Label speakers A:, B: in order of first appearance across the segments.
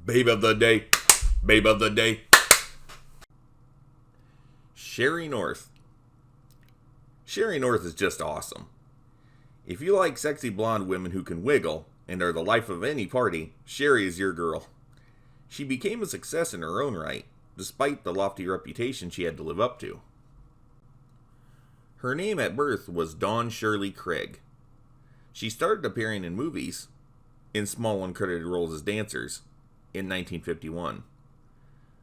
A: Babe of the day. Babe of the day. Sheree North. Sheree North is just awesome. If you like sexy blonde women who can wiggle and are the life of any party, Sheree is your girl. She became a success in her own right, despite the lofty reputation she had to live up to. Her name at birth was Dawn Shirley Craig. She started appearing in movies, in small uncredited roles as dancers, in 1951.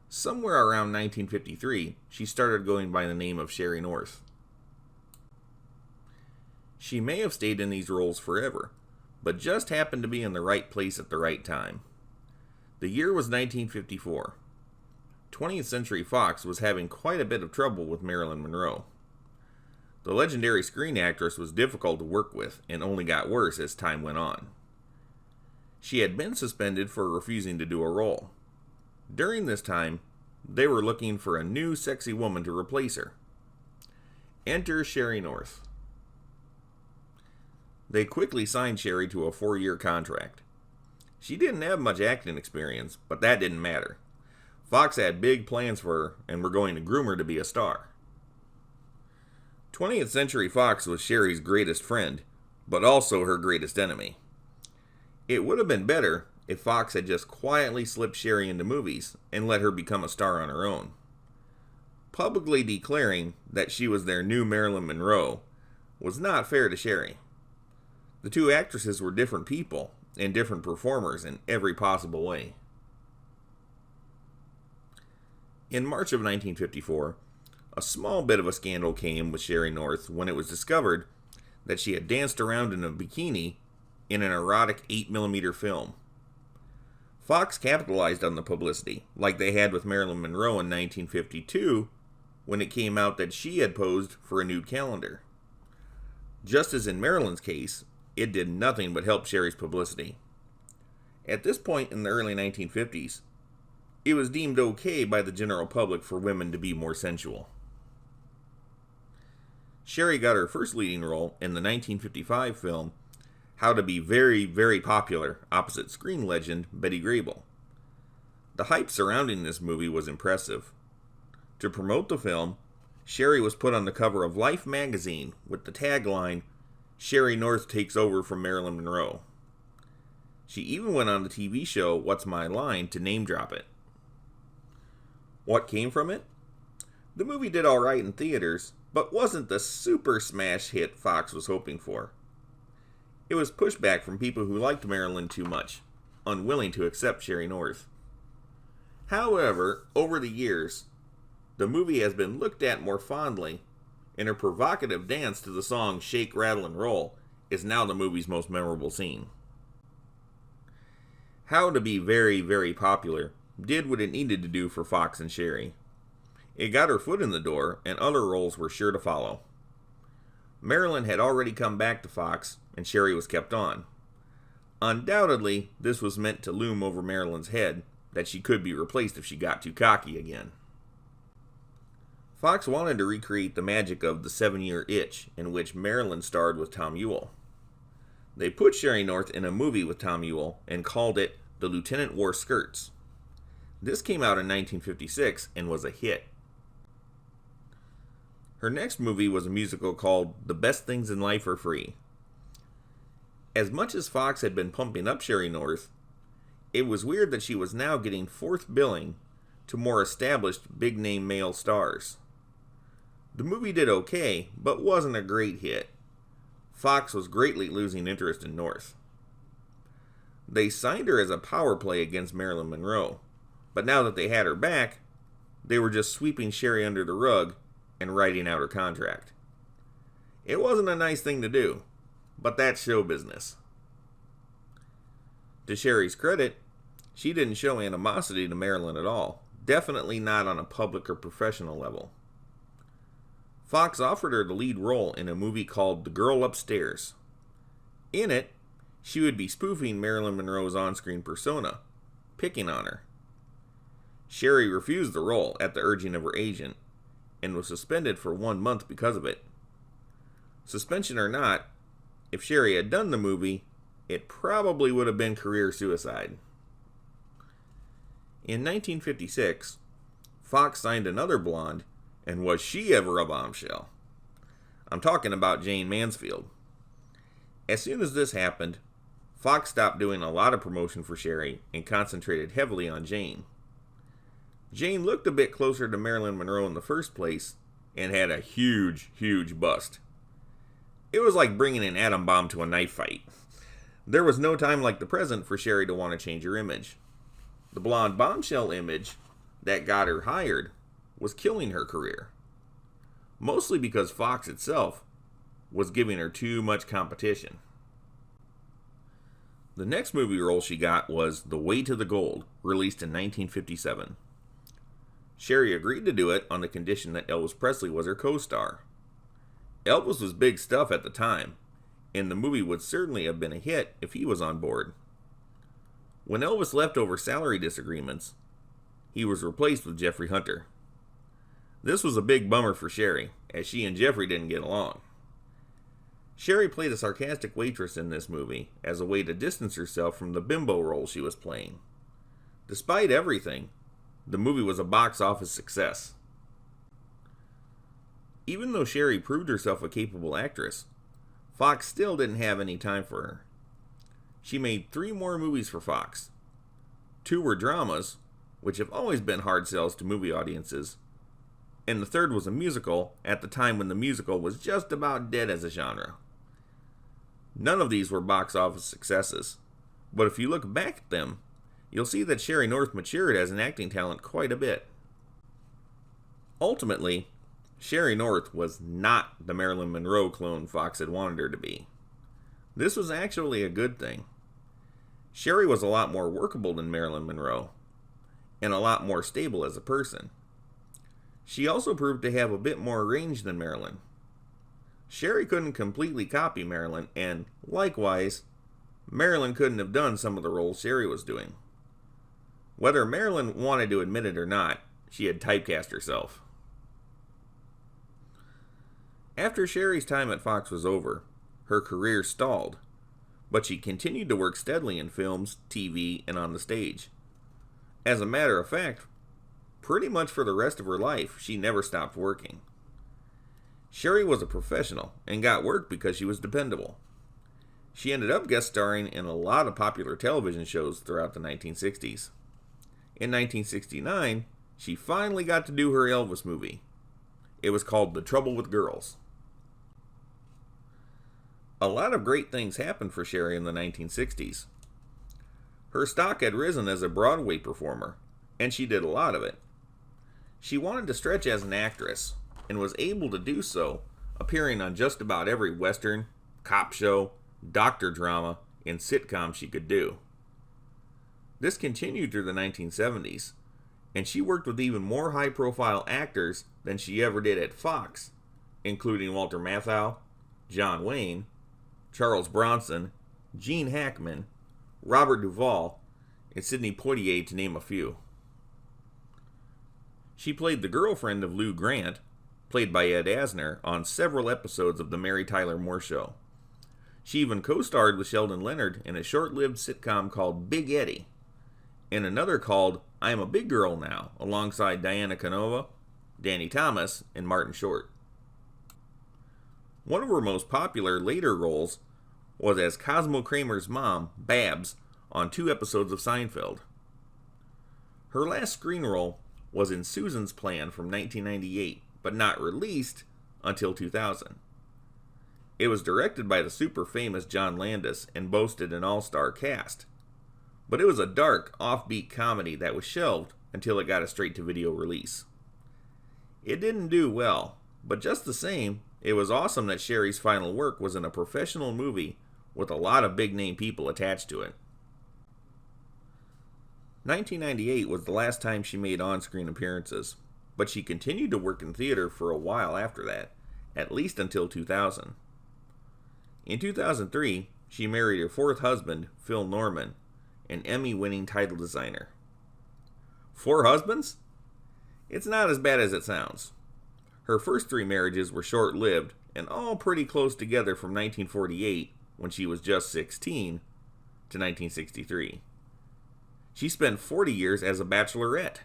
A: Somewhere around 1953, she started going by the name of Sheree North. She may have stayed in these roles forever, but just happened to be in the right place at the right time. The year was 1954. 20th Century Fox was having quite a bit of trouble with Marilyn Monroe. The legendary screen actress was difficult to work with and only got worse as time went on. She had been suspended for refusing to do a role. During this time, they were looking for a new sexy woman to replace her. Enter Sheree North. They quickly signed Sheree to a 4-year contract. She didn't have much acting experience, but that didn't matter. Fox had big plans for her and were going to groom her to be a star. 20th Century Fox was Sheree's greatest friend, but also her greatest enemy. It would have been better if Fox had just quietly slipped Sheree into movies and let her become a star on her own. Publicly declaring that she was their new Marilyn Monroe was not fair to Sheree. The two actresses were different people and different performers in every possible way. In March of 1954, a small bit of a scandal came with Sheree North when it was discovered that she had danced around in a bikini in an erotic 8mm film. Fox capitalized on the publicity, like they had with Marilyn Monroe in 1952, when it came out that she had posed for a nude calendar. Just as in Marilyn's case, it did nothing but help Sheree's publicity. At this point in the early 1950s, it was deemed okay by the general public for women to be more sensual. Sheree got her first leading role in the 1955 film How to Be Very, Very Popular opposite screen legend Betty Grable. The hype surrounding this movie was impressive. To promote the film, Sheree was put on the cover of Life magazine with the tagline, "Sheree North takes over from Marilyn Monroe." She even went on the TV show What's My Line to name drop it. What came from it? The movie did alright in theaters, but wasn't the super smash hit Fox was hoping for. It was pushback from people who liked Marilyn too much, unwilling to accept Sheree North. However, over the years, the movie has been looked at more fondly, and her provocative dance to the song Shake, Rattle, and Roll is now the movie's most memorable scene. How to Be Very, Very Popular did what it needed to do for Fox and Sheree. It got her foot in the door, and other roles were sure to follow. Marilyn had already come back to Fox, and Sheree was kept on. Undoubtedly, this was meant to loom over Marilyn's head that she could be replaced if she got too cocky again. Fox wanted to recreate the magic of The 7-Year Itch, in which Marilyn starred with Tom Ewell. They put Sheree North in a movie with Tom Ewell and called it The Lieutenant Wore Skirts. This came out in 1956 and was a hit. Her next movie was a musical called The Best Things in Life Are Free. As much as Fox had been pumping up Sheree North, it was weird that she was now getting fourth billing to more established big-name male stars. The movie did okay, but wasn't a great hit. Fox was greatly losing interest in North. They signed her as a power play against Marilyn Monroe, but now that they had her back, they were just sweeping Sheree under the rug and writing out her contract. It wasn't a nice thing to do, but that's show business. To Sheree's credit, she didn't show animosity to Marilyn at all, definitely not on a public or professional level. Fox offered her the lead role in a movie called The Girl Upstairs. In it, she would be spoofing Marilyn Monroe's on-screen persona, picking on her. Sheree refused the role at the urging of her agent, and was suspended for 1 month because of it. Suspension or not, if Sheree had done the movie, it probably would have been career suicide. In 1956, Fox signed another blonde, and was she ever a bombshell? I'm talking about Jane Mansfield. As soon as this happened, Fox stopped doing a lot of promotion for Sheree and concentrated heavily on Jane. Jane looked a bit closer to Marilyn Monroe in the first place and had a huge, huge bust. It was like bringing an atom bomb to a knife fight. There was no time like the present for Sheree to want to change her image. The blonde bombshell image that got her hired was killing her career. Mostly because Fox itself was giving her too much competition. The next movie role she got was The Way to the Gold, released in 1957. Sheree agreed to do it on the condition that Elvis Presley was her co-star. Elvis was big stuff at the time, and the movie would certainly have been a hit if he was on board. When Elvis left over salary disagreements, he was replaced with Jeffrey Hunter. This was a big bummer for Sheree, as she and Jeffrey didn't get along. Sheree played a sarcastic waitress in this movie as a way to distance herself from the bimbo role she was playing. Despite everything, the movie was a box office success. Even though Sheree proved herself a capable actress, Fox still didn't have any time for her. She made 3 more movies for Fox. 2 were dramas, which have always been hard sells to movie audiences, and the third was a musical at the time when the musical was just about dead as a genre. None of these were box office successes, but if you look back at them, you'll see that Sheree North matured as an acting talent quite a bit. Ultimately, Sheree North was not the Marilyn Monroe clone Fox had wanted her to be. This was actually a good thing. Sheree was a lot more workable than Marilyn Monroe, and a lot more stable as a person. She also proved to have a bit more range than Marilyn. Sheree couldn't completely copy Marilyn, and likewise, Marilyn couldn't have done some of the roles Sheree was doing. Whether Marilyn wanted to admit it or not, she had typecast herself. After Sheree's time at Fox was over, her career stalled, but she continued to work steadily in films, TV, and on the stage. As a matter of fact, pretty much for the rest of her life, she never stopped working. Sheree was a professional and got work because she was dependable. She ended up guest starring in a lot of popular television shows throughout the 1960s. In 1969, she finally got to do her Elvis movie. It was called The Trouble with Girls. A lot of great things happened for Sheree in the 1960s. Her stock had risen as a Broadway performer, and she did a lot of it. She wanted to stretch as an actress, and was able to do so, appearing on just about every Western, cop show, doctor drama, and sitcom she could do. This continued through the 1970s, and she worked with even more high-profile actors than she ever did at Fox, including Walter Matthau, John Wayne, Charles Bronson, Gene Hackman, Robert Duvall, and Sidney Poitier, to name a few. She played the girlfriend of Lou Grant, played by Ed Asner, on several episodes of The Mary Tyler Moore Show. She even co-starred with Sheldon Leonard in a short-lived sitcom called Big Eddie, and another called I Am a Big Girl Now, alongside Diana Canova, Danny Thomas, and Martin Short. One of her most popular later roles was as Cosmo Kramer's mom, Babs, on 2 episodes of Seinfeld. Her last screen role was in Susan's Plan from 1998, but not released until 2000. It was directed by the super famous John Landis and boasted an all-star cast. But it was a dark, offbeat comedy that was shelved until it got a straight-to-video release. It didn't do well, but just the same, it was awesome that Sheree's final work was in a professional movie with a lot of big-name people attached to it. 1998 was the last time she made on-screen appearances, but she continued to work in theater for a while after that, at least until 2000. In 2003, she married her 4th husband, Phil Norman, an Emmy-winning title designer. 4 husbands? It's not as bad as it sounds. Her first 3 marriages were short-lived and all pretty close together from 1948, when she was just 16, to 1963. She spent 40 years as a bachelorette.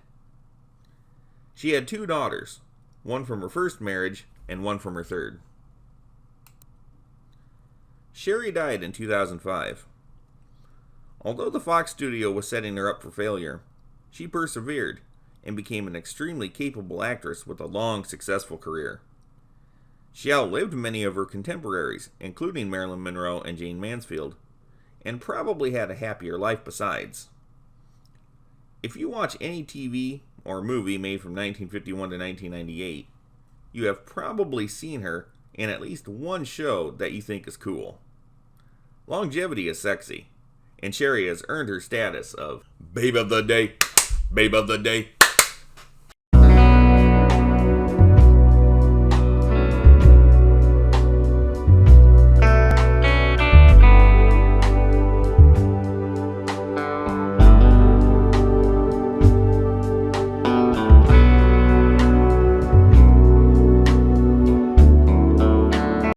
A: She had 2 daughters, one from her first marriage and one from her third. Sheree died in 2005. Although the Fox studio was setting her up for failure, she persevered and became an extremely capable actress with a long, successful career. She outlived many of her contemporaries, including Marilyn Monroe and Jane Mansfield, and probably had a happier life besides. If you watch any TV or movie made from 1951 to 1998, you have probably seen her in at least one show that you think is cool. Longevity is sexy, and Sheree has earned her status of Babe of the Day, Babe of the Day,